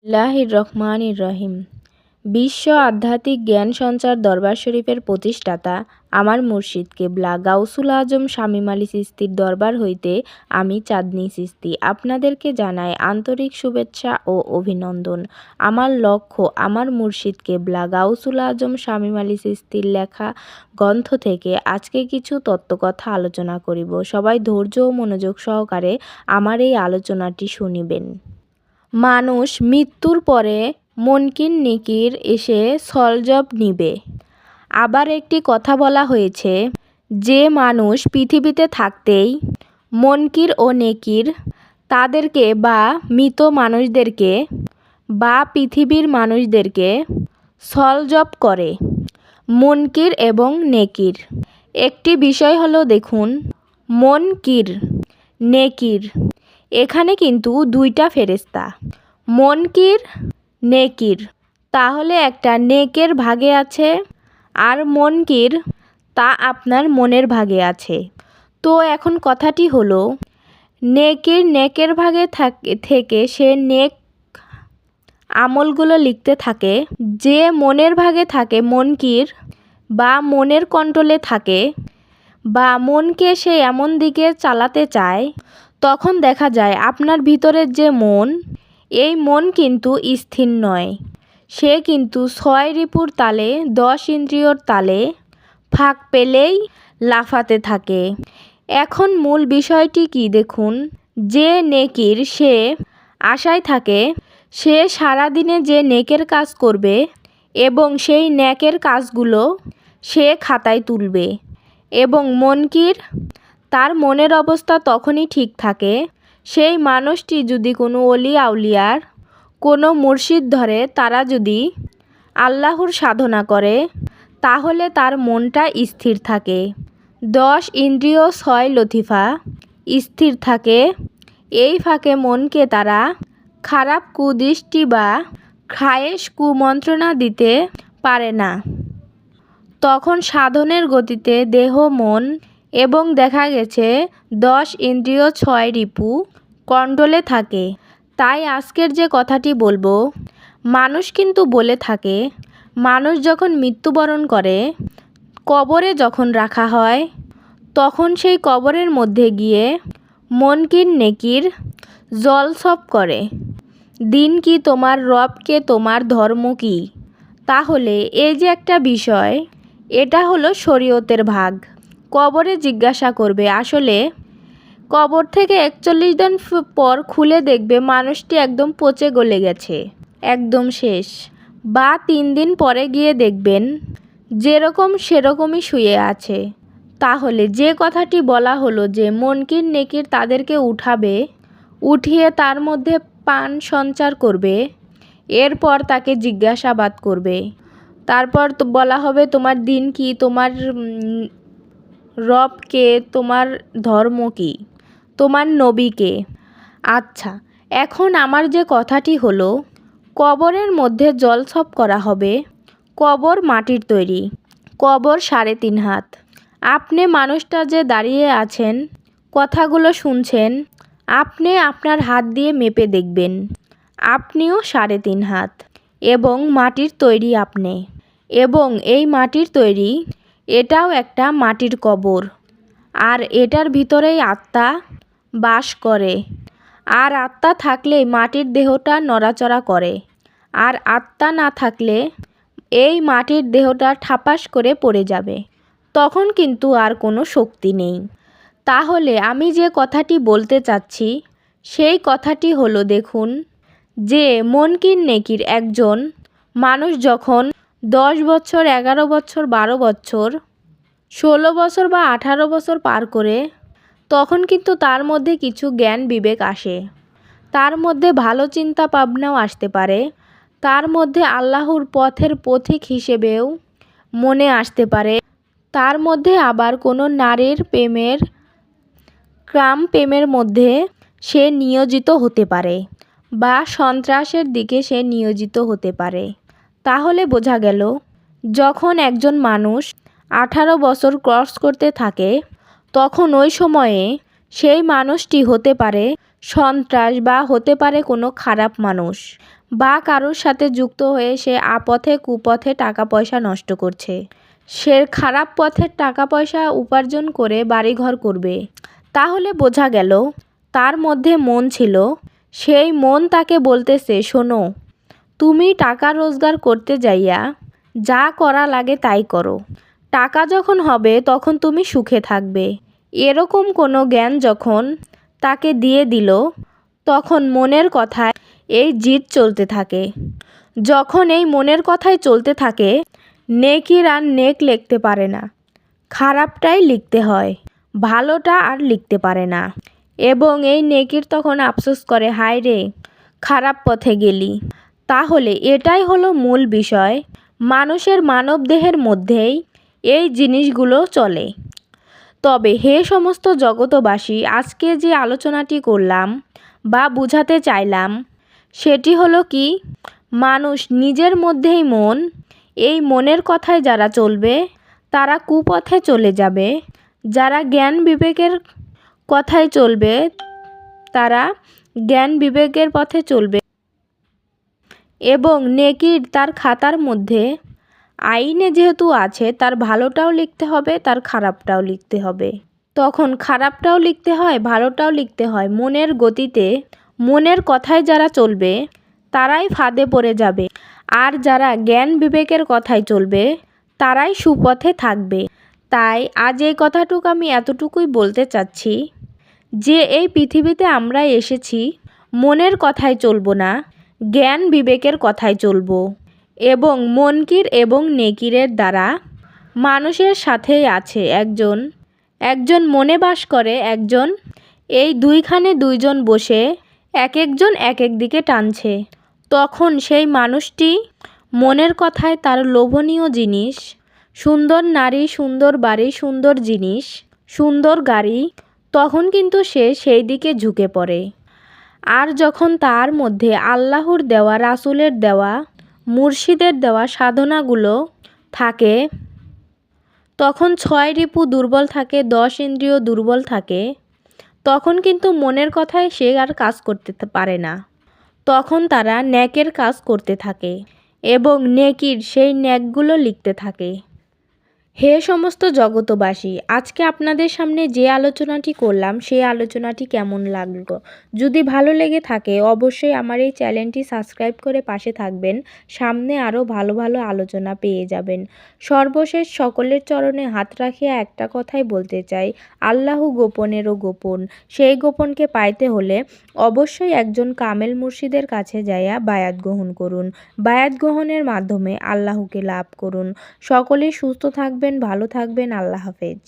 বিসমিল্লাহির রহমানির রহিম। বিশ্ব আধ্যাত্মিক জ্ঞান সঞ্চার দরবার শরীফের প্রতিষ্ঠাতা আমার মুর্শিদ কেবলা গাউসুল আজম শামীম আলী চিশতীর দরবার হইতে আমি চাঁদনী চিশতী আপনাদেরকে জানাই আন্তরিক শুভেচ্ছা ও অভিনন্দন। আমার লক্ষ্য আমার মুর্শিদ কেবলা গাউসুল আজম শামীম আলী চিশতীর লেখা গ্রন্থ থেকে আজকে কিছু তত্ত্বকথা আলোচনা করিব। সবাই ধৈর্য ও মনোযোগ সহকারে আমার এই আলোচনাটি শুনিবেন। মানুষ মৃত্যুর পরে মুনকির নেকির এসে সলজব নিবে। আবার একটি কথা বলা হয়েছে, যে মানুষ পৃথিবীতে থাকতেই মুনকির ও নেকির তাদেরকে বা মৃত মানুষদেরকে বা পৃথিবীর মানুষদেরকে সলজব করে। মুনকির এবং নেকির একটি বিষয় হলো, দেখুন, মুনকির নেকির এখানে কিন্তু দুইটা ফেরেশতা, মুনকির নেকির। তাহলে একটা নেকের ভাগে আছে আর মুনকির তা আপনার মনের ভাগে আছে। তো এখন কথাটি হলো, নেকের ভাগে থেকে সে নেক আমলগুলো লিখতে থাকে, যে মনের ভাগে থাকে মুনকির বা মনের কন্ট্রোলে থাকে বা মনকে সে এমন দিকে চালাতে চায়, তখন দেখা যায় আপনার ভিতরের যে মন, এই মন কিন্তু স্থির নয়। সে কিন্তু 6 রিপুর তালে 10 ইন্দ্রিয়র তালে ফাঁক পেলেই লাফাতে থাকে। এখন মূল বিষয়টি কি দেখুন, যে নেকির সে আশায় থাকে, সে সারাদিনে যে নেকের কাজ করবে এবং সেই নেকের কাজগুলো সে খাতায় তুলবে। এবং মুনকির, তার মনের অবস্থা তখনই ঠিক থাকে, সেই মানুষটি যদি কোনো অলি আউলিয়ার কোনো মুর্শিদ ধরে, তারা যদি আল্লাহর সাধনা করে, তাহলে তার মনটা স্থির থাকে। 10 ইন্দ্রিয় 6 লতিফা স্থির থাকে। এই ফাঁকে মনকে তারা খারাপ কুদৃষ্টি বা খায়েশ কুমন্ত্রণা দিতে পারে না। তখন সাধনের গতিতে দেহ, মন এবং দেখা গেছে 10 ইন্দ্রিয় 6 রিপু কন্ট্রোলে থাকে। তাই আজকের যে কথাটি বলবো, মানুষ কিন্তু বলে থাকে, মানুষ যখন মৃত্যুবরণ করে, কবরে যখন রাখা হয়, তখন সেই কবরের মধ্যে গিয়ে মুনকির নেকির জলসব করে। দিন কি তোমার, রবকে তোমার, ধর্ম কি? তাহলে এই যে একটা বিষয়, এটা হলো শরীয়তের ভাগ। কবরে জিজ্ঞাসা করবে, আসলে কবর থেকে 41 দিন পর খুলে দেখবে মানুষটি একদম পচে গলে গেছে, একদম শেষ। বা 3 দিন পরে গিয়ে দেখবেন যেরকম সেরকমই শুয়ে আছে। তাহলে যে কথাটি বলা হলো যে মুনকির নেকির তাদেরকে উঠাবে, উঠিয়ে তার মধ্যে পান সঞ্চার করবে, এরপর তাকে জিজ্ঞাসাবাদ করবে। তারপর তো বলা হবে, তোমার দিন কি, তোমার রবকে, তোমার ধর্ম কি, তোমার নবীকে। আচ্ছা, এখন আমার যে কথাটি হলো, কবরের মধ্যে জলছপ করা হবে। কবর মাটির তৈরি, কবর 3.5 হাত। আপনি মানুষটা যে দাঁড়িয়ে আছেন, কথাগুলো শুনছেন, আপনি আপনার হাত দিয়ে মেপে দেখবেন, আপনিও 3.5 হাত এবং মাটির তৈরি আপনি। এবং এই মাটির তৈরি, এটাও একটা মাটির কবর। আর এটার ভিতরেই আত্মা বাস করে। আর আত্মা থাকলে মাটির দেহটা নড়াচড়া করে, আর আত্মা না থাকলে এই মাটির দেহটা ঠাপাস করে পড়ে যাবে। তখন কিন্তু আর কোনো শক্তি নেই। তাহলে আমি যে কথাটি বলতে চাচ্ছি, সেই কথাটি হলো, দেখুন, যে মুনকির নেকির একজন মানুষ যখন 10 বছর, 11 বছর, 12 বছর, 16 বছর বা 18 বছর পার করে, তখন কিন্তু তার মধ্যে কিছু জ্ঞান বিবেক আসে। তার মধ্যে ভালো চিন্তা ভাবনাও আসতে পারে। তার মধ্যে আল্লাহর পথের পথিক হিসেবেও মনে আসতে পারে। তার মধ্যে আবার কোনো নারীর প্রেমের, কাম প্রেমের মধ্যে সে নিয়োজিত হতে পারে বা সন্ত্রাসের দিকে সে নিয়োজিত হতে পারে। তাহলে বোঝা গেল, যখন একজন মানুষ 18 বছর ক্রস করতে থাকে, তখন ওই সময়ে সেই মানুষটি হতে পারে সন্ত্রাস বা হতে পারে কোনো খারাপ মানুষ বা কারোর সাথে যুক্ত হয়ে সে আপথে কুপথে টাকা পয়সা নষ্ট করছে। সে খারাপ পথের টাকা পয়সা উপার্জন করে বাড়িঘর করবে। তাহলে বোঝা গেল তার মধ্যে মন ছিল। সেই মন তাকে বলতেছে, শোনো, তুমি টাকা রোজগার করতে যাইয়া যা করা লাগে তাই করো। টাকা যখন হবে তখন তুমি সুখে থাকবে। এরকম কোনো জ্ঞান যখন তাকে দিয়ে দিল, তখন মনের কথায় এই জিদ চলতে থাকে। যখন এই মনের কথায় চলতে থাকে, নেকির আর নেক লিখতে পারে না, খারাপটাই লিখতে হয়, ভালোটা আর লিখতে পারে না। এবং এই নেকির তখন আফসোস করে, হায় রে, খারাপ পথে গেলি। তাহলে এটাই হলো মূল বিষয়। মানুষের মানবদেহের মধ্যেই এই জিনিসগুলো চলে। তবে হে সমস্ত জগতবাসী, আজকে যে আলোচনাটি করলাম বা বুঝাতে চাইলাম সেটি হলো কি, মানুষ নিজের মধ্যেই মন, এই মনের কথায় যারা চলবে তারা কুপথে চলে যাবে। যারা জ্ঞান বিবেকের কথায় চলবে তারা জ্ঞান বিবেকের পথে চলবে। এবং নেকির তার খাতার মধ্যে আইনে যেহেতু আছে, তার ভালোটাও লিখতে হবে, তার খারাপটাও লিখতে হবে। তখন খারাপটাও লিখতে হয়, ভালোটাও লিখতে হয়। মনের গতিতে, মনের কথায় যারা চলবে তারাই ফাঁদে পড়ে যাবে। আর যারা জ্ঞান বিবেকের কথায় চলবে তারাই সুপথে থাকবে। তাই আজ এই কথাটুকু আমি এতটুকুই বলতে চাচ্ছি যে এই পৃথিবীতে আমরা এসেছি মনের কথায় চলবো না, জ্ঞান বিবেকের কথায় চলবো। এবং মনকির এবং নেকিরের দ্বারা মানুষের সাথেই আছে একজন মনে বাস করে, একজন এই দুইখানে দুইজন বসে এক একজন এক এক দিকে টানছে। তখন সেই মানুষটি মনের কথায় তার লোভনীয় জিনিস, সুন্দর নারী, সুন্দর বাড়ি, সুন্দর জিনিস, সুন্দর গাড়ি, তখন কিন্তু সে সেই দিকে ঝুঁকে পড়ে। আর যখন তার মধ্যে আল্লাহর দেওয়া, রাসূলের দেওয়া, মুর্শিদের দেওয়া সাধনাগুলো থাকে, তখন 6 রিপু দুর্বল থাকে, 10 ইন্দ্রিয় দুর্বল থাকে, তখন কিন্তু মনের কথায় সে আর কাজ করতে পারে না। তখন তারা নেকের কাজ করতে থাকে এবং নেকির সেই নেকগুলো লিখতে থাকে। হে সমস্ত জগতবাসী, আজকে আপনাদের সামনে যে আলোচনাটি করলাম সেই আলোচনাটি কেমন লাগলো? যদি ভালো লেগে থাকে অবশ্যই আমার এই চ্যানেলটি সাবস্ক্রাইব করে পাশে থাকবেন। সামনে আরও ভালো ভালো আলোচনা পেয়ে যাবেন। সর্বশেষ সকলের চরণে হাত রাখিয়া একটা কথাই বলতে চাই, আল্লাহ গোপনেরও গোপন। সেই গোপনকে পাইতে হলে অবশ্যই একজন কামেল মুর্শিদের কাছে যাইয়া বায়াত গ্রহণ করুন। বায়াত গ্রহণের মাধ্যমে আল্লাহকে লাভ করুন। সকলেই সুস্থ থাকবেন, ভালো থাকবেন। আল্লাহ হাফেজ।